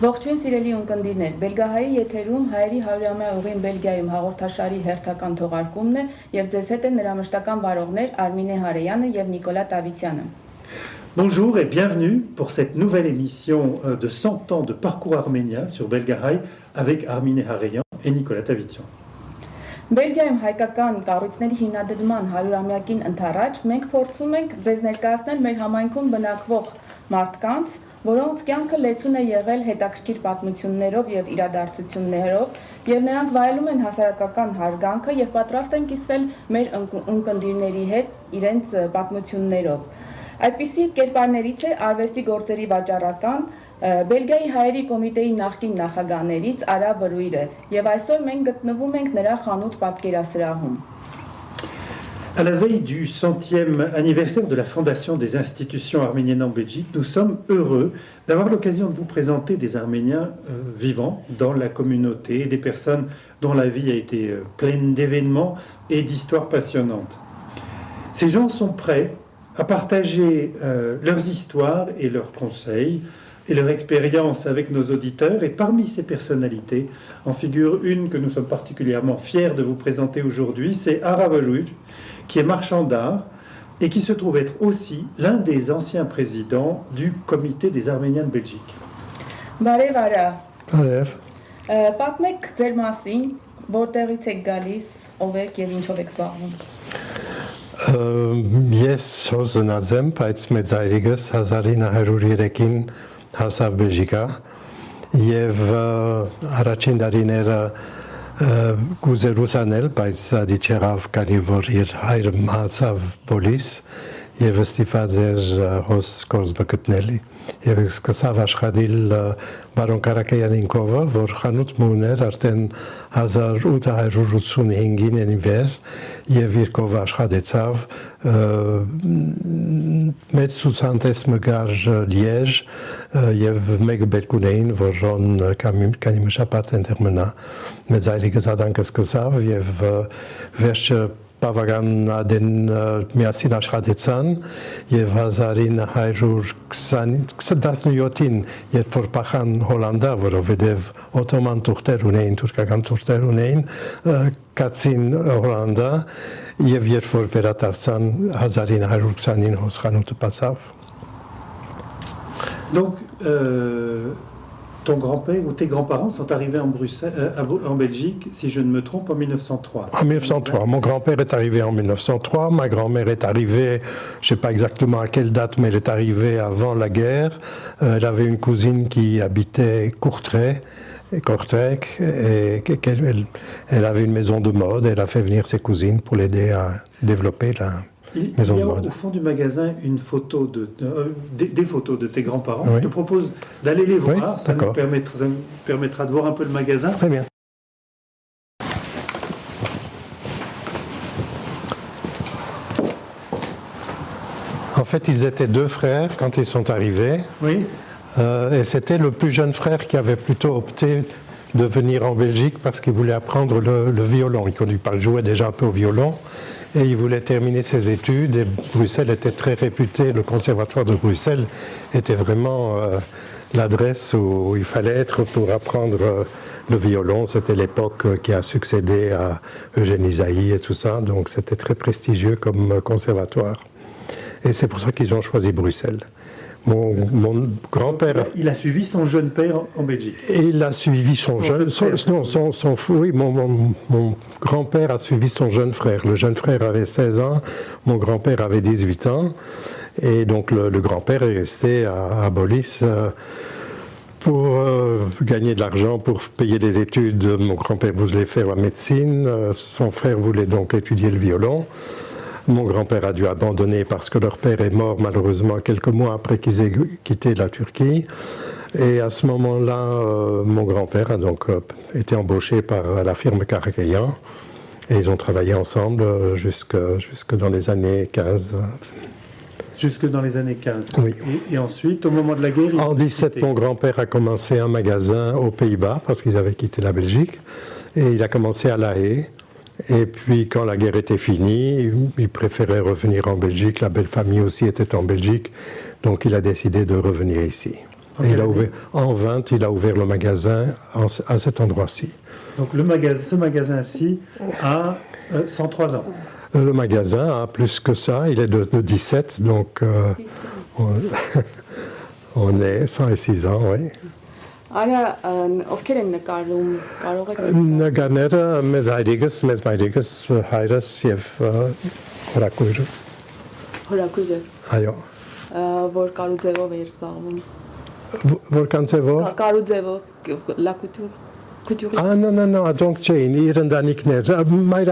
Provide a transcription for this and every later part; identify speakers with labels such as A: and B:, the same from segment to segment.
A: Ողջույն սիրելի ունկնդիրներ, Բելգահայի եթերում հայերի 100-ամյա ուղին Բելգիայում հաղորդաշարի հերթական թողարկումն է եւ ձեզ հետ են նրա մշտական վարողներ Արմինե Հարեյանը եւ Նիկոլա Տավիթյանը։
B: Bonjour et bienvenue pour cette nouvelle émission de 100 ans de parcours arménien sur Belgahai avec Armine Hareyan et Nicolas Tavitian.
A: Բելգիայում հայկական կառույցների հիմնադրման 100-ամյակին ընթരാճ մենք փորձում ենք ձեզ ներկայացնել մեր համայնքում բնակվող մարդկանց, որոնց կյանքը լեցուն է եղել հետաքրքիր պատմություններով եւ իրադարձություններով, եւ նրանք վայելում են հասարակական հարգանքը եւ պատրաստ են կիսվել մեր ունկնդիրների հետ իրենց պատմություններով։ Այդպիսի կերպարներից է արվեստի գործերի վաճառական Բելգիայի հայերի կոմիտեի նախկին նախագահներից Արա Բրույրը, եւ այսօր մենք գտնվում ենք նրա խանութ պատկերասրահում։
B: À la veille du 100e anniversaire de la fondation des institutions arméniennes en Belgique, nous sommes heureux d'avoir l'occasion de vous présenter des Arméniens vivants dans la communauté, des personnes dont la vie a été pleine d'événements et d'histoires passionnantes. Ces gens sont prêts à partager leurs histoires et leurs conseils et leur expérience avec nos auditeurs. Et parmi ces personnalités, en figure une que nous sommes particulièrement fiers de vous présenter aujourd'hui, c'est Ara Bölüj, qui est marchand d'art et qui se trouve être aussi l'un des anciens présidents du comité des Arméniens de Belgique.
A: Բարև Արա։
C: Բարև։
A: Պատմեք ձեր մասին, որտեղից եք գալիս, ով եք եւ ինչով եք զբաղվում։
C: Ես հոզնած եմ, բայց մեծ այրիկս 1903-ին հասավ Բելգիկա եւ առաջին տարիները գուզեր ուսանել, բայց դա չեղավ կարի որ իր հայրը մահացավ բոլիս եւ ստիփած էր հոս կորզբը գտնելի եւ սկսավ աշխատել բարոն Կարակայանին կովը, որ խանութ մուներ արդեն 1885-ին են վեր եւ իր կովը աշխատեցավ մեծ ցուցանտես մգար Լիեժ եւ մեկ բերկունեին, որոն կանի մշապատ ընտեղ մնա մեծ այրիկս ադանքը սկսավ եւ վերջը բավական ադեն միասին աշխատեցան եւ 1917-ին երբ որ փախան Հոլանդա, որովհետեւ օթոման թուղթեր ունեին, թուրքական թուղթեր ունեին, կացին Հոլանդա եւ երբ որ վերադարձան 1929-ին հոսխանութը բացավ։
B: Donc ton grand-père ou tes grands-parents sont arrivés en Belgique, si je ne me trompe, en 1903.
C: En 1903. Mon grand-père est arrivé en 1903. Ma grand-mère est arrivée, je ne sais pas exactement à quelle date, mais elle est arrivée avant la guerre. Elle avait une cousine qui habitait Kortrijk, et elle avait une maison de mode. Elle a fait venir ses cousines pour l'aider à développer la maison de mode.
B: Au fond du magasin une photo des photos de tes grands-parents.
C: Oui.
B: Je te propose d'aller les voir.
C: Oui,
B: ça nous permettra de voir un peu le magasin.
C: Très bien. En fait, ils étaient deux frères quand ils sont arrivés.
B: Oui.
C: Et c'était le plus jeune frère qui avait plutôt opté de venir en Belgique parce qu'il voulait apprendre le violon. Il jouait déjà un peu au violon et il voulait terminer ses études. Et Bruxelles était très réputé, le conservatoire de Bruxelles était vraiment l'adresse où il fallait être pour apprendre le violon. C'était l'époque qui a succédé à Eugène Ysaÿe et tout ça, donc c'était très prestigieux comme conservatoire. Et c'est pour ça qu'ils ont choisi Bruxelles. Mon grand-père...
B: Il a suivi son jeune père en Belgique.
C: Il a suivi son mon grand-père a suivi son jeune frère. Le jeune frère avait 16 ans, mon grand-père avait 18 ans. Et donc le grand-père est resté à Bolis pour gagner de l'argent, pour payer des études. Mon grand-père voulait faire la médecine, son frère voulait donc étudier le violon. Mon grand-père a dû abandonner parce que leur père est mort malheureusement quelques mois après qu'ils aient quitté la Turquie. Et à ce moment-là, mon grand-père a donc été embauché par la firme Karakayan. Et ils ont travaillé ensemble jusque dans les années 15.
B: Jusque dans les années 15.
C: Oui.
B: Et ensuite, au moment de la guerre...
C: En 17, mon grand-père a commencé un magasin aux Pays-Bas parce qu'ils avaient quitté la Belgique. Et il a commencé à La Haye. Et puis, quand la guerre était finie, il préférait revenir en Belgique. La belle famille aussi était en Belgique. Donc, il a décidé de revenir ici. Et il a ouvert, en 20, il a ouvert le magasin à cet endroit-ci.
B: Donc ce magasin-ci a 103 ans.
C: Le magasin a plus que ça, il est de 17, donc on est 106 ans, oui.
A: Արա ովքեր են նկարում, կարող եք
C: Նկարները մեզ մայրիկս, հայրս և հորակույրը,
A: հորակույրը,
C: այո։
A: որ կարուձևով էր զբաղվում։
C: Որքան ձևով։
A: Կարուձևով, լակուտյուր։
C: No, donc չէին, իր ընտանիքներ,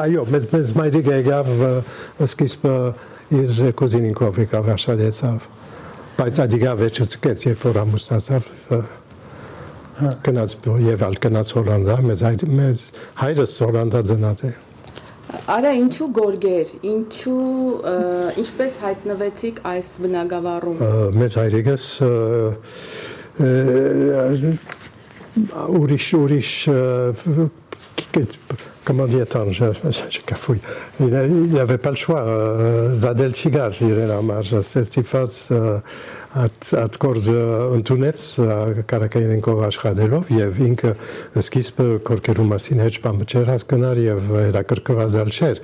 C: այո, մեզ մայրիկը եկավ սկիզբը իր կուզինինքով եկավ աշխատեցավ, բայց ադիգա վերջը ծկեց, երբ որ ամուսնացավ, գնաց եւ ալ գնաց Հոլանդա, մեծ հայրս Հոլանդա ծնած է։
A: Արա ինչու գորգեր, ինչպես հայտնվեցիք այս բնակավարում։
C: Մեծ հայրիկս ուրիշ comment dire, attends, je cafouille. Il n'avait pas le choix. Zadel Chigar, իրեն համար, ստիպված այդ գործը ընդունեց Կարակայինենկով աշխատելով եւ ինքը սկիզբը կորկերու մասին հեչ բան չէր հասկանալ եւ հետաքրքրվածալ չէր։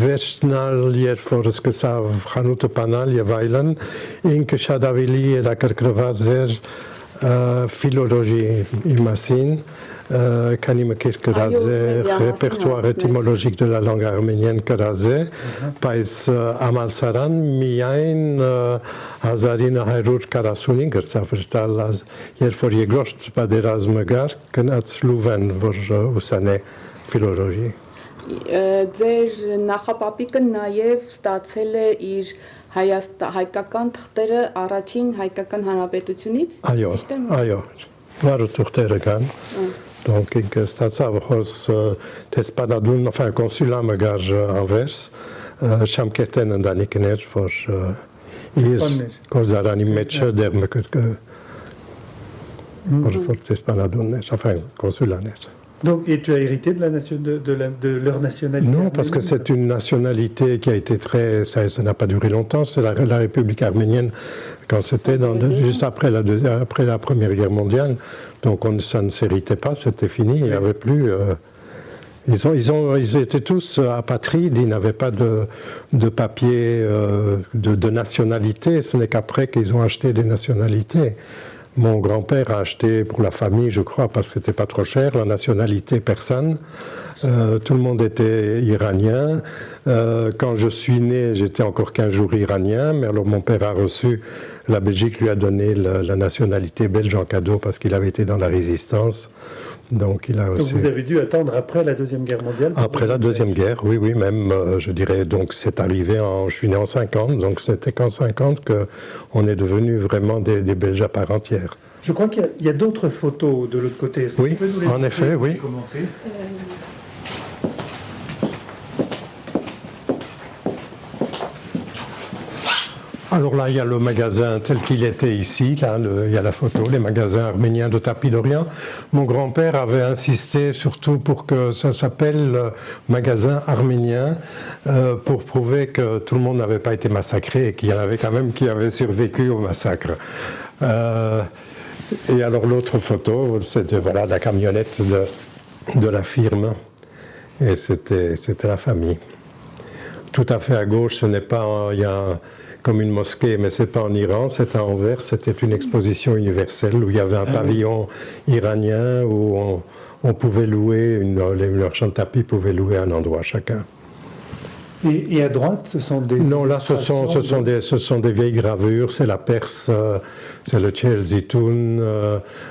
C: Վերջնալ երբ որ սկսավ խանութը բանալ եւ այլն, ինքը շատ ավելի հետաքրքրված էր philologie մասին, քանի մկեր գրած է répertoire étymologique de la langue arménienne գրած է, բայց ամալսարան միայն 1945 գրծավրտալ, երբ որ երկրորդ պատերազմը գար, գնաց Լուվեն, որ ուսանե philologie։
A: Ձեր նախապապիկը նաև ստացել է իր հայկական թղթերը առաջին հայկական հանրապետությունից։
C: Այո, վարու թղթերը կան։ Donc ինքը ստացավ հոս տեսպանադուն, enfin կոնսուլամը գար Անվերս, շամկերտեն ընտանիքներ, որ իր գործարանի մեջը դեր որ տեսպանադուններ, enfin կոնսուլաներ։
B: Donc, et tu as hérité de leur nationalité?
C: Non, parce que c'est une nationalité qui a été ça n'a pas duré longtemps, c'est la République arménienne, quand c'était juste après la Première Guerre mondiale, donc ça ne s'héritait pas, c'était fini, il n'y avait plus... Ils étaient tous apatrides, ils n'avaient pas de papier de nationalité, ce n'est qu'après qu'ils ont acheté des nationalités. Mon grand-père a acheté pour la famille, je crois, parce que c'était pas trop cher, la nationalité persane. Tout le monde était iranien. Quand je suis né, j'étais encore 15 jours iranien, mais alors mon père a reçu, la Belgique lui a donné la nationalité belge en cadeau parce qu'il avait été dans la résistance. Donc il a reçu...
B: Donc vous avez dû attendre après la Deuxième Guerre mondiale?
C: Après la Deuxième Guerre, oui, même, je dirais, donc c'est arrivé je suis né en 50, donc c'était qu'en 50 qu'on est devenu vraiment des Belges à part entière.
B: Je crois qu'il y a d'autres photos de l'autre côté.
C: Oui, en effet, oui. Alors là, il y a le magasin tel qu'il était ici, là, il y a la photo, les magasins arméniens de tapis d'Orient. Mon grand-père avait insisté surtout pour que ça s'appelle magasin arménien, pour prouver que tout le monde n'avait pas été massacré et qu'il y en avait quand même qui avaient survécu au massacre. Et alors l'autre photo, c'était voilà, la camionnette de la firme, et c'était la famille. Tout à fait à gauche, ce n'est pas... Il y a comme une mosquée, mais ce n'est pas en Iran, c'est à Anvers, c'était une exposition universelle où il y avait un pavillon iranien où on pouvait louer, les marchands de tapis pouvaient louer un endroit chacun.
B: Et à droite, ce sont des...
C: Non, là, ce sont des vieilles gravures, c'est la Perse, c'est le Tchel Zitoun,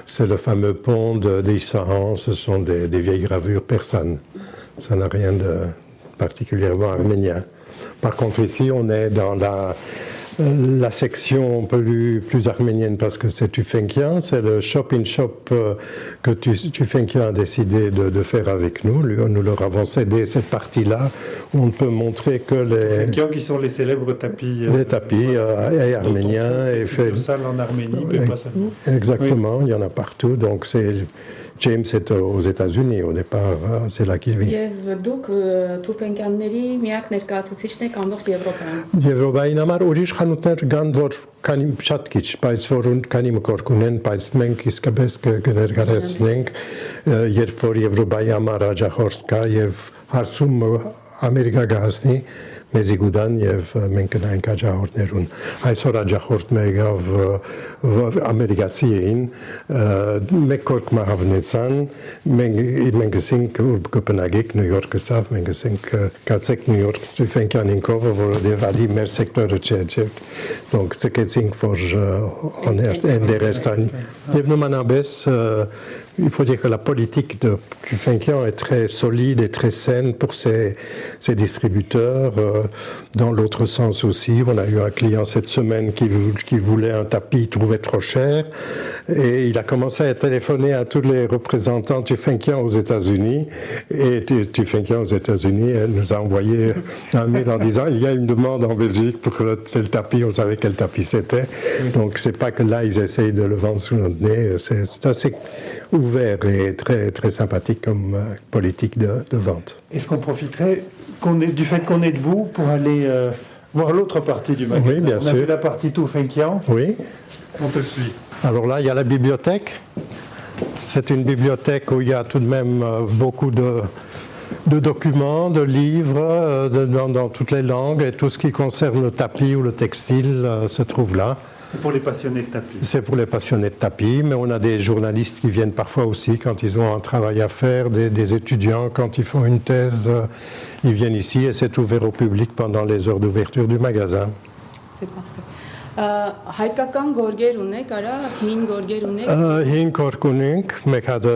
C: c'est le fameux pont d'Isfahan, ce sont des vieilles gravures persanes. Ça n'a rien de particulièrement arménien. Par contre, ici, on est dans la section plus arménienne parce que c'est Tufenkian, c'est le shop-in-shop que Tufenkian a décidé de faire avec nous. Nous leur avons cédé cette partie-là où on ne peut montrer que les...
B: Tufenkian qui sont les célèbres tapis...
C: les tapis arméniens.
B: Et succursales en Arménie, mais pas seulement.
C: Exactement, oui. Il y en a partout. Donc c'est James est aux États-Unis au départ, hein, c'est là qu'il vit.
A: Եվ դուք թուփենկյանների միակ ներկայացուցիչն եք ամբողջ Եվրոպայում։
C: Եվրոպային համար ուրիշ խանութներ կան, որ քանի շատ քիչ, բայց որ քանի մկոր կունեն, բայց մենք իսկապես կներկայացնենք, երբ որ Եվրոպայի համար աջախորդ կա եւ հարցում Ամերիկա կհասնի մեզի գուդան եւ մենք կնայենք աջախորդներուն այսօր աջախորդ մեկավ ամերիկացի էին մեկ կորկ մահավնեցան մենք ասենք կպնագեք Նյու Յորքը սավ մենք ասենք կացեք Նյու Յորք Ֆենքյանին կովը որովհետեւ ադի մեր սեկտորը չէ donc ցկեցինք որ on est intéressant եւ նմանաբես il faut dire que la politique de Tufenkian est très solide et très saine pour ses distributeurs. Dans l'autre sens aussi, on a eu un client cette semaine qui voulait un tapis, il trouvait trop cher. Et il a commencé à téléphoner à tous les représentants Tufenkian aux États-Unis. Et Tufenkian aux États-Unis, elle nous a envoyé un mail en disant il y a une demande en Belgique pour tel tapis, on savait quel tapis c'était. Donc c'est pas que là ils essayent de le vendre sous notre nez, c'est assez ouvert et très, très sympathique comme politique de vente.
B: Est-ce qu'on profiterait du fait qu'on est debout pour aller voir l'autre partie du magasin?
C: Oui, bien sûr.
B: On a vu la partie Tufenkian.
C: Oui.
B: On te suit. Alors
C: là, il y a la bibliothèque. C'est une bibliothèque où il y a tout de même beaucoup de documents, de livres dans toutes les langues et tout ce qui concerne le tapis ou le textile se trouve là.
B: C'est pour les passionnés de tapis.
C: C'est pour les passionnés de tapis, mais on a des journalistes qui viennent parfois aussi quand ils ont un travail à faire, des étudiants quand ils font une thèse, ils viennent ici et c'est ouvert au public pendant les heures d'ouverture du magasin.
A: C'est parfait. Հայկական գորգեր ունեք, արա, հին գորգեր ունեք։
C: Հին գորգ ունենք, մեկ հատ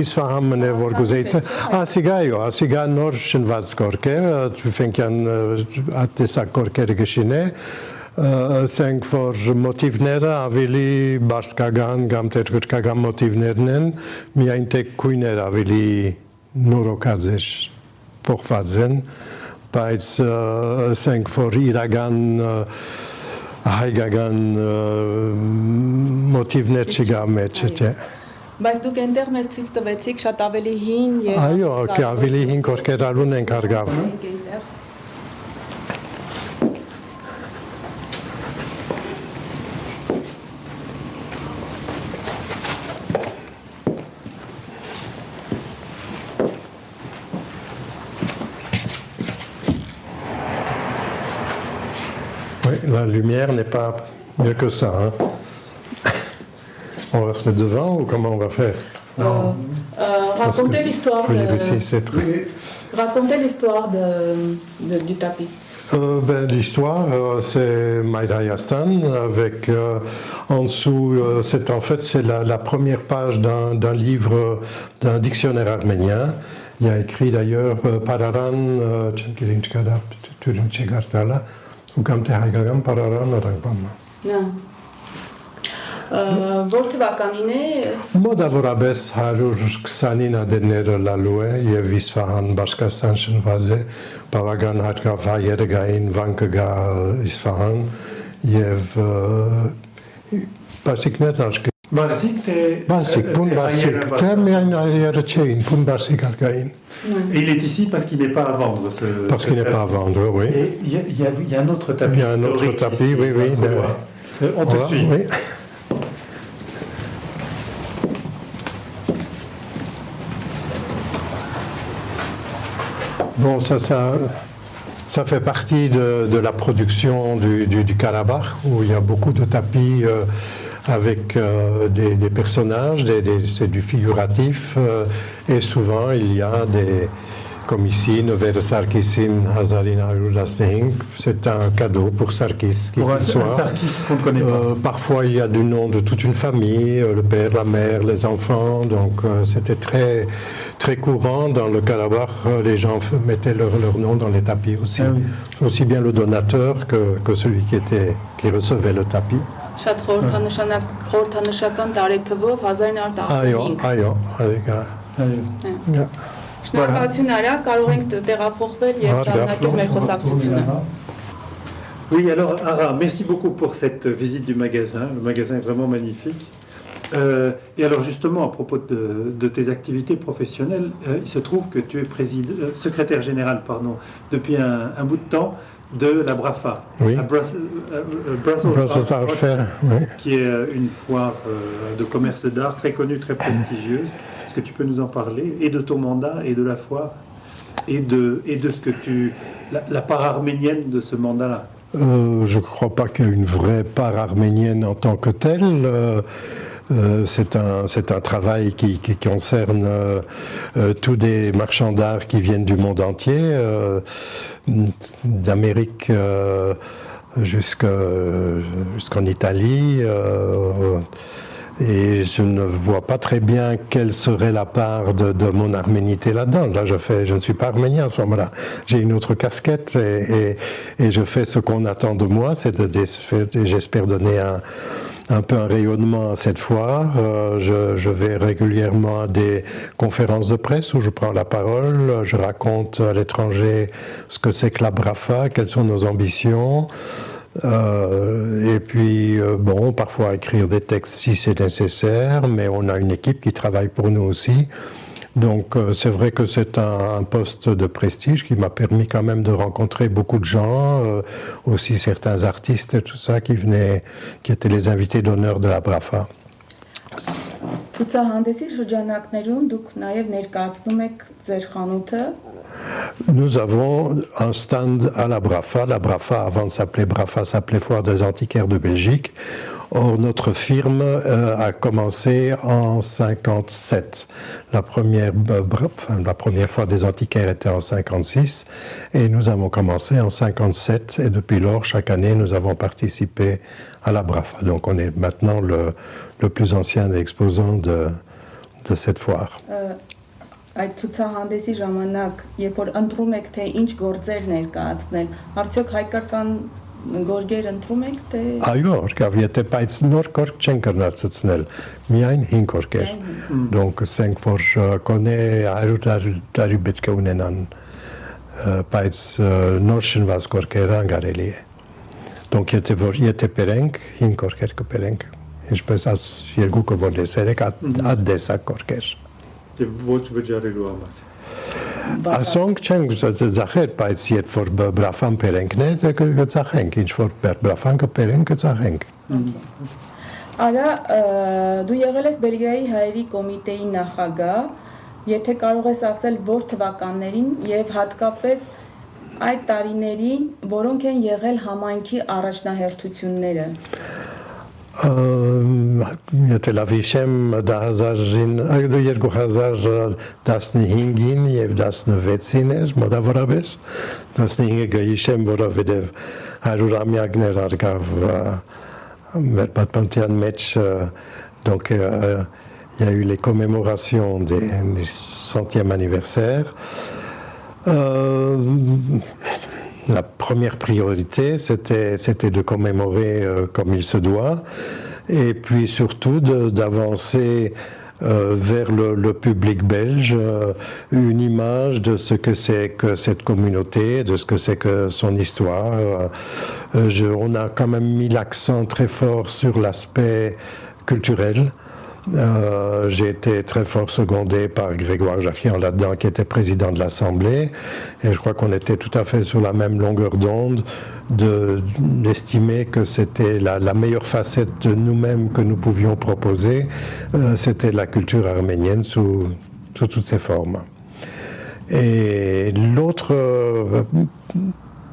C: Իսվահանն է որ գուզեիցը, ասիգա նոր շնված գորգեր, Tufenkian ատեսակ գորգերը գշին է, ասենք որ մոտիվները ավելի բարսկական կամ տերգրկական մոտիվներն են, միայն թե քույներ ավելի նորոգած է փոխված են, բայց ասենք որ իրական հայկական մոտիվներ չկա մեջ, չէ։
A: Բայց դուք այնտեղ մեզ ցույց տվեցիք շատ ավելի հին եւ
C: Այո, ավելի հին գորգեր ունենք հարգավ։ Oui, la lumière n'est pas mieux que ça. Hein. On va se mettre devant ou comment on va faire?
A: Racontez l'histoire
C: Racontez
A: l'histoire du tapis.
C: L'histoire, c'est Maïdayastan avec en dessous, c'est la première page d'un livre, d'un dictionnaire arménien. Il y a écrit d'ailleurs Pararan, ou comme Pararan, Pararan,
A: Որ թվականին է
C: մոտավորապես 129 ադերները լալու է եւ Իսվահան Բաշկաստան շնված է բավական հարկավ հայերը գային վանկը գա Իսվահան եւ բասիկներն աշկի Բասիկ, պուն բասիկ, միայն այրերը չէին, պուն բասիկ արկային.
B: Et il est ici parce qu'il n'est pas à vendre.
C: Parce qu'il n'est pas à vendre, oui.
B: Et il y a un autre tapis.
C: Il y a un autre tapis, ici, oui.
B: On te suit.
C: Oui. Bon, ça fait partie de la production du Karabakh, où il y a beaucoup de tapis avec des personnages, c'est du figuratif, et souvent il y a comme ici, Nevers Sarkissin Hazarin Arudasning, c'est un cadeau pour Sarkis.
B: Pour un Sarkis qu'on ne connaît pas.
C: Parfois il y a du nom de toute une famille, le père, la mère, les enfants, donc c'était très, très courant dans le Karabakh, les gens mettaient leur nom dans les tapis aussi. Ah oui. Aussi bien le donateur que celui qui recevait le tapis.
A: Շատ խորհրդանշական տարեթվով 1915։
C: Այո,
A: Շնորհակալություն արա, կարող ենք տեղափոխվել եւ շարունակել մեր խոսակցությունը։
B: Oui, alors Ara, merci beaucoup pour cette visite du magasin. Le magasin est vraiment magnifique. Et alors justement, à propos de tes activités professionnelles, il se trouve que tu es secrétaire général depuis un bout de temps de la BRAFA,
C: Oui.
B: la
C: Brussels Art Fair, oui.
B: qui est une foire de commerce d'art très connue, très prestigieuse. Est-ce que tu peux nous en parler, et de ton mandat, et de la foire, et de ce que la part arménienne de ce mandat-là?
C: Je ne crois pas qu'il y ait une vraie part arménienne en tant que telle. C'est un travail qui concerne tous des marchands d'art qui viennent du monde entier, d'Amérique jusqu'en Italie. Et je ne vois pas très bien quelle serait la part de mon arménité là-dedans. Là, je ne suis pas arménien à ce moment-là. J'ai une autre casquette et je fais ce qu'on attend de moi, j'espère donner un peu un rayonnement à cette foire. Je vais régulièrement à des conférences de presse où je prends la parole, je raconte à l'étranger ce que c'est que la BRAFA, quelles sont nos ambitions. Et puis, parfois écrire des textes si c'est nécessaire, mais on a une équipe qui travaille pour nous aussi. Donc, c'est vrai que c'est un poste de prestige qui m'a permis quand même de rencontrer beaucoup de gens, aussi certains artistes et tout ça qui étaient les invités d'honneur de la BRAFA.
A: Ցուցահանդեսի շրջանակներում դուք նաև ներկայացնում եք ձեր խանութը։
C: Nous avons un stand à la BRAFA. La BRAFA, avant de s'appeler BRAFA, s'appelait Foire des Antiquaires de Belgique. Or, notre firme a commencé en 57. La première fois des antiquaires était en 56 et nous avons commencé en 57 et depuis lors, chaque année, nous avons participé à la BRAFA. Donc, on est maintenant le plus ancien exposant de cette foire.
A: Այդ ցուցահանդեսի ժամանակ, երբ որ ընտրում եք թե ինչ գործեր ներկայացնել, արդյոք հայկական գորգեր ընտրում եք թե
C: Այո, եթե բայց նոր գորգ չեն կրնացուցնել, միայն 5 գորգեր։ Donc 5 որ կոնե 100 տարի պետք է ունենան, բայց նոր շնված գորգեր անգարելի է։ Donc եթե բերենք 5 գորգեր կբերենք, ինչպես երկուքը որ դեսերեք այդ դեսակ գորգեր։
B: Ոչ վճարելու համար։
C: Ասոնք չենք ծախել, բայց երբ որ բրաֆան բերենքն է, կծախենք, ինչ որ բրաֆան կբերենք, կծախենք։
A: Արա, դու եղել ես Բելգիայի հայերի կոմիտեի նախագահ, եթե կարող ես ասել որ թվականներին եւ հատկապես այդ տարիներին, որոնք են եղել համայնքի առաջնահերթությունները։
C: Եթե լավ հիշեմ 2015-ին եւ 16-ին էր մոտավորապես 15-ը գիշեմ, որովհետեւ 100-ամյակներ արգավ մեր պատմության մեջ, donc il y a eu les commémorations du 100e anniversaire. La première priorité, c'était de commémorer comme il se doit, et puis surtout d'avancer vers le public belge une image de ce que c'est que cette communauté, de ce que c'est que son histoire. On a quand même mis l'accent très fort sur l'aspect culturel. J'ai été très fort secondé par Grégoire Jacquian là-dedans, qui était président de l'Assemblée, et je crois qu'on était tout à fait sur la même longueur d'onde d'estimer que c'était la meilleure facette de nous-mêmes que nous pouvions proposer, c'était la culture arménienne sous toutes ses formes. Et l'autre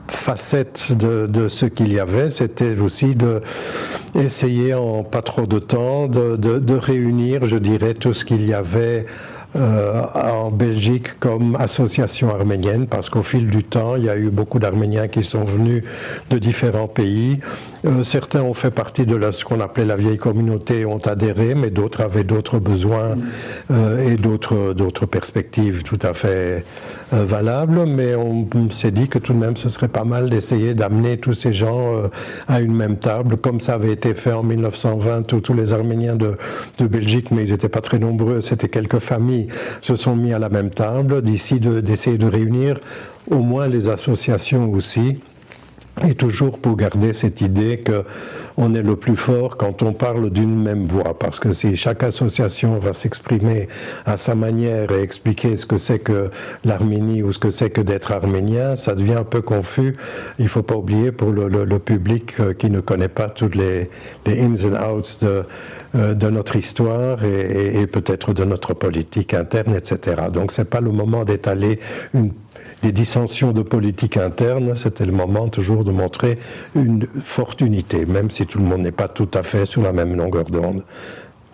C: facette de ce qu'il y avait, c'était aussi d'essayer en pas trop de temps de réunir, je dirais, tout ce qu'il y avait en Belgique comme association arménienne, parce qu'au fil du temps, il y a eu beaucoup d'Arméniens qui sont venus de différents pays. Certains ont fait partie de ce qu'on appelait la vieille communauté, ont adhéré, mais d'autres avaient d'autres besoins et d'autres perspectives tout à fait valables. Mais on s'est dit que tout de même, ce serait pas mal d'essayer d'amener tous ces gens à une même table, comme ça avait été fait en 1920, où tous les Arméniens de Belgique, mais ils n'étaient pas très nombreux, c'était quelques familles, se sont mis à la même table, d'essayer de réunir au moins les associations aussi. Et toujours pour garder cette idée qu'on est le plus fort quand on parle d'une même voix. Parce que si chaque association va s'exprimer à sa manière et expliquer ce que c'est que l'Arménie ou ce que c'est que d'être arménien, ça devient un peu confus. Il ne faut pas oublier pour le public qui ne connaît pas toutes les ins and outs de notre histoire et peut-être de notre politique interne, etc. Donc ce n'est pas le moment d'étaler des dissensions de politique interne, c'était le moment toujours de montrer une forte unité, même si tout le monde n'est pas tout à fait sur la même longueur d'onde.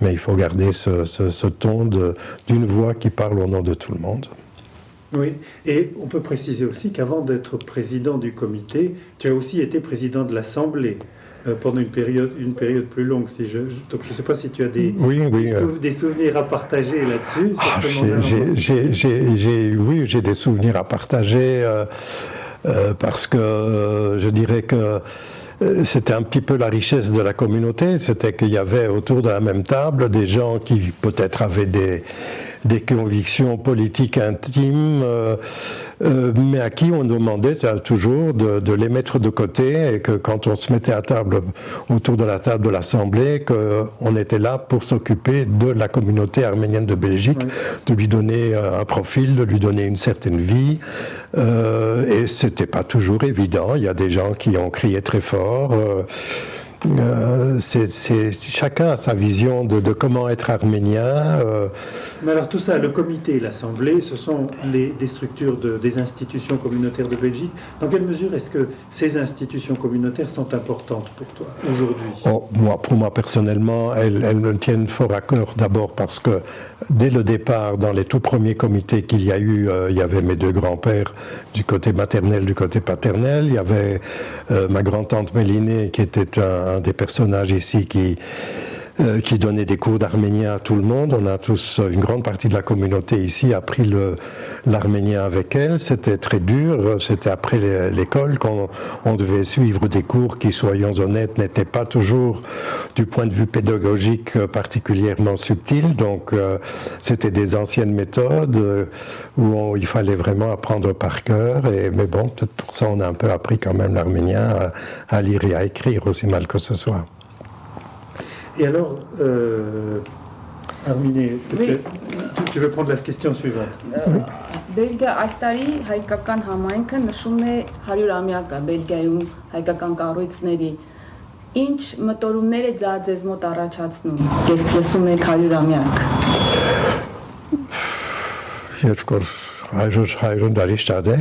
C: Mais il faut garder ce ton d'une voix qui parle au nom de tout le monde.
B: Oui, et on peut préciser aussi qu'avant d'être président du comité, tu as aussi été président de l'Assemblée pendant une période plus longue. Donc je ne sais pas si tu as des souvenirs à partager là-dessus.
C: J'ai des souvenirs à partager parce que je dirais que c'était un petit peu la richesse de la communauté, c'était qu'il y avait autour de la même table des gens qui peut-être avaient des convictions politiques intimes, mais à qui on demandait toujours de les mettre de côté et que quand on se mettait à table, autour de la table de l'Assemblée, qu'on était là pour s'occuper de la communauté arménienne de Belgique, de lui donner un profil, de lui donner une certaine vie. Et c'était pas toujours évident. Il y a des gens qui ont crié très fort. Chacun a sa vision de comment être arménien.
B: Mais alors tout ça, le comité et l'Assemblée, ce sont des structures des institutions communautaires de Belgique. Dans quelle mesure est-ce que ces institutions communautaires sont importantes pour toi aujourd'hui ?
C: Pour moi personnellement, elles me tiennent fort à cœur, d'abord parce que dès le départ, dans les tout premiers comités qu'il y a eu, il y avait mes deux grands-pères du côté maternel, du côté paternel. Il y avait ma grand-tante Mélinée qui était un des personnages ici qui donnait des cours d'arménien à tout le monde. On a tous, une grande partie de la communauté ici, appris l'arménien avec elle. C'était très dur. C'était après l'école qu'on devait suivre des cours qui, soyons honnêtes, n'étaient pas toujours, du point de vue pédagogique, particulièrement subtils. Donc, c'était des anciennes méthodes où il fallait vraiment apprendre par cœur. Mais bon, peut-être pour ça, on a un peu appris quand même l'arménien à lire et à écrire, aussi mal que ce soit.
B: Et alors, Arminé, tu veux prendre la question suivante?
A: Բելգիա այս տարի հայկական համայնքը նշում է 100-ամյակը Բելգիայում հայկական կառույցների։ Ինչ մտորումներ է դա ձեզ մոտ առաջացնում, երբ լսում եք 100-ամյակ։
C: Երբ հայրուն դարի շատ է,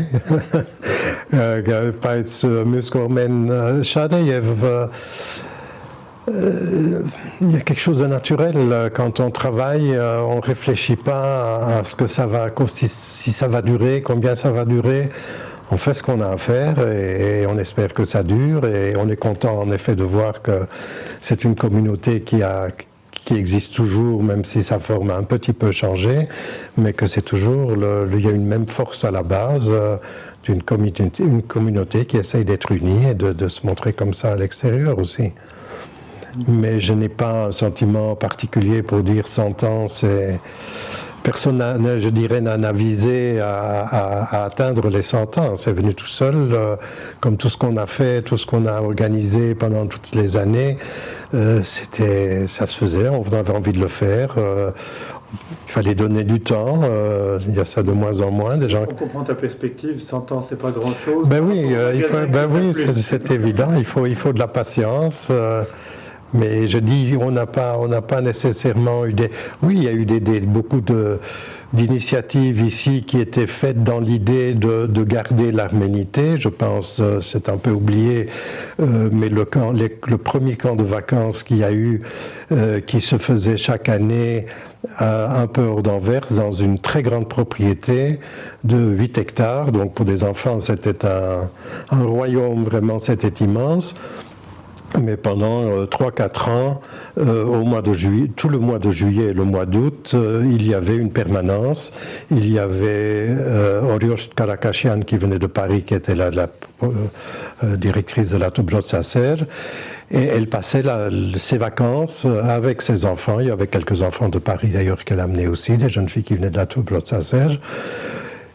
C: բայց մյուս կողմեն շատ է և il y a quelque chose de naturel. Quand on travaille, on ne réfléchit pas à ce que ça va, si ça va durer, combien ça va durer. On fait ce qu'on a à faire et on espère que ça dure. Et on est content en effet de voir que c'est une communauté qui existe toujours, même si sa forme a un petit peu changé, mais que c'est toujours, il y a une même force à la base d'une communauté qui essaye d'être unie et de se montrer comme ça à l'extérieur aussi. Mais je n'ai pas un sentiment particulier pour dire 100 ans, personne, je dirais, n'a visé à atteindre les 100 ans. C'est venu tout seul, comme tout ce qu'on a fait, tout ce qu'on a organisé pendant toutes les années. Ça se faisait, on avait envie de le faire. Il fallait donner du temps, il y a ça de moins en moins. Des gens...
B: On comprend ta perspective, 100 ans c'est pas grand-chose.
C: Ben oui, c'est évident, il faut de la patience. Mais je dis, on n'a pas nécessairement eu des... Oui, il y a eu beaucoup d'initiatives ici qui étaient faites dans l'idée de garder l'arménité. Je pense, c'est un peu oublié, mais le premier camp de vacances qu'il y a eu, qui se faisait chaque année un peu hors d'Anvers, dans une très grande propriété de 8 hectares. Donc pour des enfants, c'était un royaume, vraiment, c'était immense. Mais pendant 3-4 ans, au mois de juillet, tout le mois de juillet et le mois d'août, il y avait une permanence. Il y avait Oriost Karakashian qui venait de Paris, qui était la directrice de la Tobrot-Sacer. Et elle passait ses vacances avec ses enfants. Il y avait quelques enfants de Paris d'ailleurs qu'elle amenait aussi, des jeunes filles qui venaient de la Tobrot-Sacer.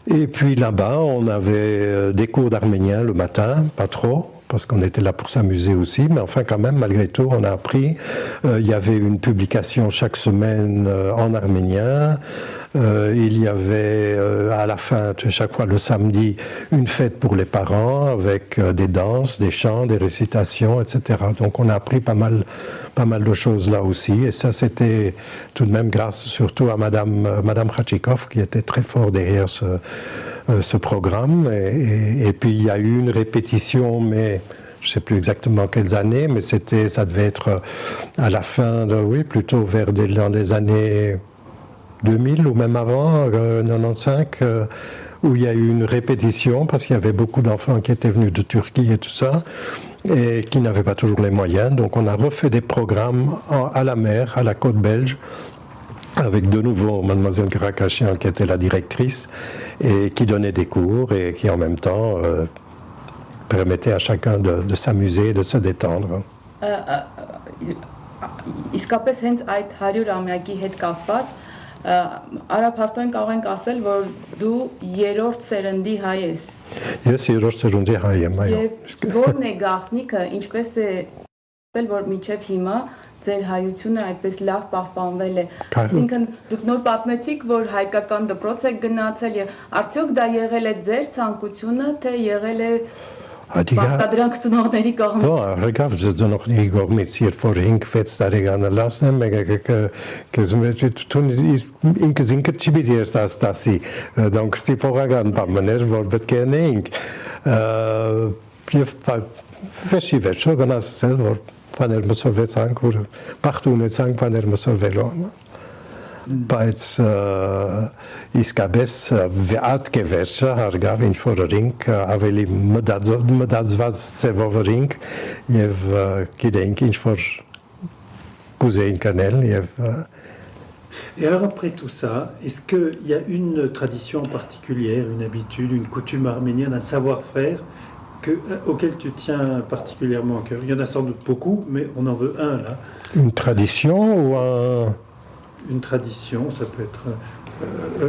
C: Et puis là-bas, on avait des cours d'arménien le matin, pas trop, parce qu'on était là pour s'amuser aussi, mais enfin quand même, malgré tout, on a appris. Il y avait une publication chaque semaine en arménien. Il y avait à la fin, chaque fois le samedi, une fête pour les parents avec des danses, des chants, des récitations, etc. Donc on a appris pas mal de choses là aussi. Et ça, c'était tout de même grâce surtout à Madame Khachikov qui était très fort derrière ce programme. Et puis il y a eu une répétition, mais je ne sais plus exactement quelles années, mais ça devait être à la fin, plutôt dans les années 2000 ou même avant, 95, où il y a eu une répétition parce qu'il y avait beaucoup d'enfants qui étaient venus de Turquie et tout ça, et qui n'avaient pas toujours les moyens. Donc on a refait des programmes à la mer, à la côte belge, avec de nouveau Mademoiselle Karakashian qui était la directrice et qui donnait des cours et qui en même temps permettait à chacun de s'amuser, de se détendre.
A: Իսկապես հենց այդ 100-ամյակի հետ կապված Արաբ հաստորեն կարող ենք ասել, որ դու երրորդ սերնդի հայ ես։
C: Ես երրորդ սերնդի հայ եմ, այո։
A: Եվ որն է գաղտնիքը, ինչպես է ասել, որ մինչև հիմա ձեր հայությունը այդպես լավ պահպանվել է։ Այսինքն դուք նոր պատմեցիք, որ հայկական դպրոց եք գնացել եւ արդյոք դա եղել է ձեր ցանկությունը, թե եղել է Պարտադրանք ծնողների կողմից։
C: Regarde, ծնողների կողմից, երբ որ 5-6 տարեկանը լասնեմ, ինքս ինքդ չի բիդի երստասի, donc ստիպողական բաներ, որ պետք է նեինք, և վերջի վերջո գնաս ասել, որ բաներ մսորվեցանք, որ բախտ ունեցանք բաներ մսորվելու համար։ Բայց իսկապես վեատ կևերջը հարգավ ինչ-որ ռինք, ավելի մդածված ծևով ռինք և գիտեինք ինչ-որ կուզեինք անել և...
B: Et alors après tout ça, est-ce qu'il y a une tradition particulière, une habitude, une coutume arménienne, un savoir-faire auquel tu tiens particulièrement à cœur? Il y en a sans doute beaucoup, mais on en veut un là.
C: Une tradition ou un...
B: Une tradition, ça peut être...
C: je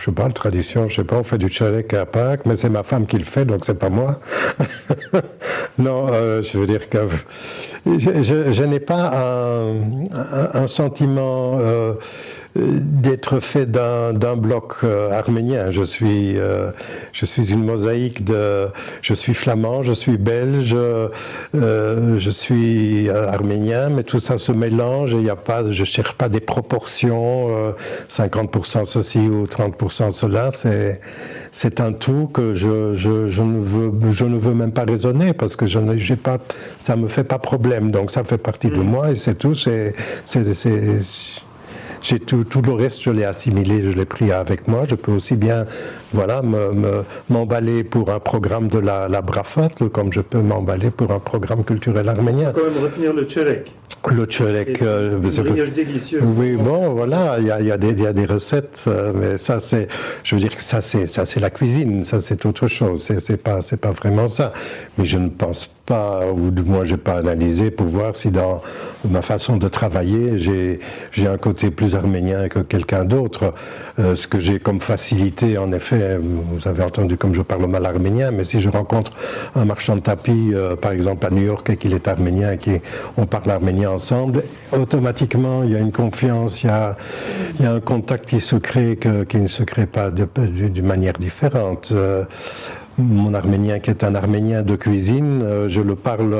C: sais pas, la tradition, je sais pas, on fait du tcharek à Pâques, mais c'est ma femme qui le fait, donc c'est pas moi. Non, je veux dire que je n'ai pas un sentiment d'être fait d'un bloc arménien. Je suis une mosaïque je suis flamand, je suis belge, je suis arménien, mais tout ça se mélange et je cherche pas des proportions, 50% ceci ou 30% cela, c'est un tout que je ne veux même pas raisonner parce que ça me fait pas problème, donc ça fait partie de moi et c'est tout, tout le reste, je l'ai assimilé, je l'ai pris avec moi. Je peux aussi bien m'emballer pour un programme de la Brafat, comme je peux m'emballer pour un programme culturel arménien.
B: Quand même retenir le tchelek.
C: Le tchelek, oui, bon, voilà, il y a des recettes, mais ça je veux dire que ça c'est la cuisine, ça c'est autre chose, c'est pas vraiment ça. Mais je ne pense pas, ou du moins j'ai pas analysé pour voir si dans ma façon de travailler, j'ai un côté plus arménien que quelqu'un d'autre. Ce que j'ai comme facilité, en effet, vous avez entendu comme je parle mal arménien, mais si je rencontre un marchand de tapis, par exemple à New York, et qu'il est arménien, et qu'on parle arménien ensemble, automatiquement il y a une confiance, il y a un contact qui se crée, qui ne se crée pas d'une manière différente. Mon arménien, qui est un arménien de cuisine, je le parle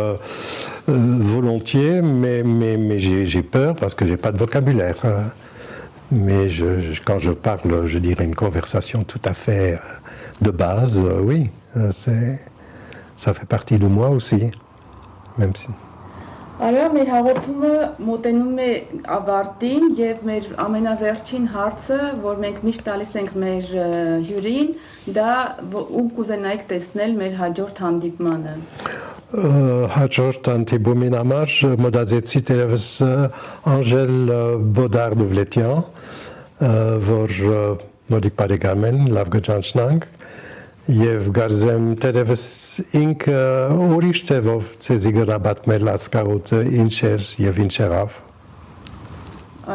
C: volontiers, mais j'ai peur parce que j'ai pas de vocabulaire. Mais quand je parle, je dirais une conversation tout à fait de base, oui, ça fait partie de moi aussi, même si...
A: Արամ մեր հաղորդումը մոտենում է ավարտին եւ մեր ամենավերջին հարցը, որ մենք միշտ տալիս ենք մեր հյուրին, դա ու կուզենայիք տեսնել մեր հաջորդ հանդիպմանը։
C: Հաջորդ հանդիպումին համար մտածեցի դերևս Անժել Բոդար-Դուվլետյան, որ մոդիկ բարեկամեն, լավ գճանչնանք, Եվ գարզեմ տերևս ինքը ուրիշ ծևով ծեզի գրաբատմել ասկաղութը ինչ էր և ինչ եղավ։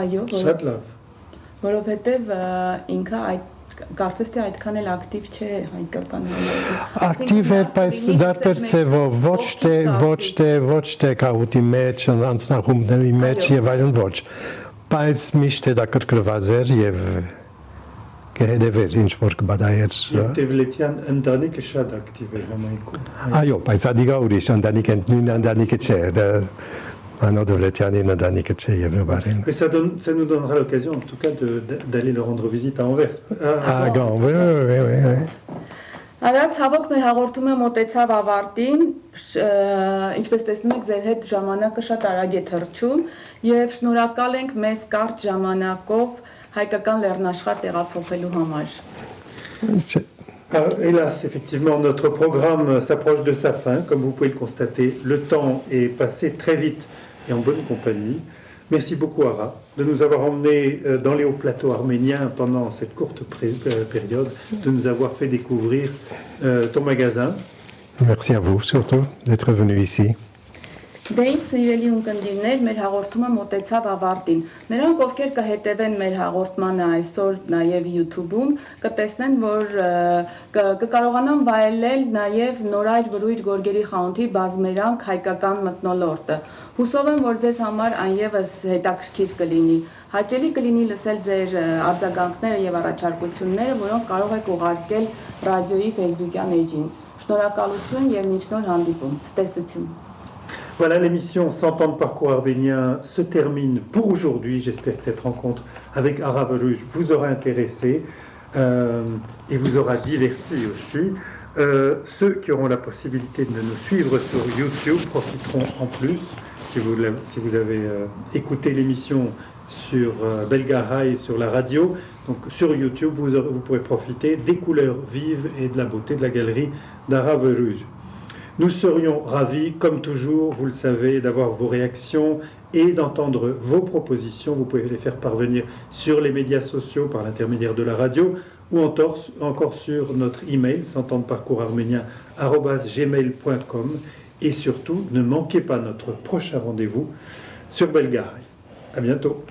A: Այո,
B: Շատ լավ։
A: Որովհետև ինքը այդ կարծես թե այդքան էլ ակտիվ չէ հայկական համայնքում։
C: Ակտիվ էր, բայց դարբեր ցևով ոչ թե կահուտի մեջ, անձնախումբների մեջ եւ այլն ոչ, բայց միշտ հետաքրքրված էր եւ կհետևեր ինչ որ կբադայեր։
B: Տևլետյան ընտանիքը շատ ակտիվ էր համայնքում։
C: Այո, բայց ադիգա ուրիշ ընտանիք են, նույն ընտանիքը չէ։ Անոդովլետյանի ընտանիքը չէ եւ նոբարին։
B: Mais ça nous donnera l'occasion en tout cas d'aller leur rendre visite à Anvers.
C: Ah, oui.
A: Արա ցավոք մեր հաղորդումը մոտեցավ ավարտին, ինչպես տեսնում եք ձեր հետ ժամանակը շատ արագ է թռչում եւ շնորհակալ ենք մեզ կարճ ժամանակով հայկական լեռնաշխարհ տեղափոխելու համար։
B: Hélas, effectivement, notre programme s'approche de sa fin. Comme vous pouvez le constater, le temps est passé très vite et en bonne compagnie. Merci beaucoup, Ara, de nous avoir emmenés dans les hauts plateaux arméniens pendant cette courte période, de nous avoir fait découvrir ton magasin.
C: Merci à vous surtout d'être venu ici.
A: Դե ինձ սիրելի ունկնդիրներ, մեր հաղորդումը մոտեցավ ավարտին։ Նրանք, ովքեր կհետևեն մեր հաղորդմանը այսօր նաև YouTube-ում, կտեսնեն, որ կկարողանան վայելել նաև Նորայր Բրույր Գորգերի խանութի բազմերանգ հայկական մթնոլորտը։ Հուսով եմ, որ ձեզ համար այն ևս հետաքրքիր կլինի։ Հաճելի կլինի լսել ձեր արձագանքները եւ առաջարկությունները, որոնք կարող եք ուղարկել ռադիոյի Facebook-յան էջին։ Շնորհակալություն եւ մինչ նոր հանդիպում։ Ցտեսություն։
B: Voilà, l'émission 100 ans de parcours arménien se termine pour aujourd'hui. J'espère que cette rencontre avec Ara Beruj vous aura intéressé et vous aura diverti aussi. Ceux qui auront la possibilité de nous suivre sur YouTube profiteront en plus. Si vous avez écouté l'émission sur Belgara et sur la radio, donc sur YouTube, vous pourrez profiter des couleurs vives et de la beauté de la galerie d'Ara Beruj. Nous serions ravis, comme toujours, vous le savez, d'avoir vos réactions et d'entendre vos propositions. Vous pouvez les faire parvenir sur les médias sociaux par l'intermédiaire de la radio ou encore sur notre email, 100ansdeparcoursarménien@gmail.com. Et surtout, ne manquez pas notre prochain rendez-vous sur Belgara. À bientôt.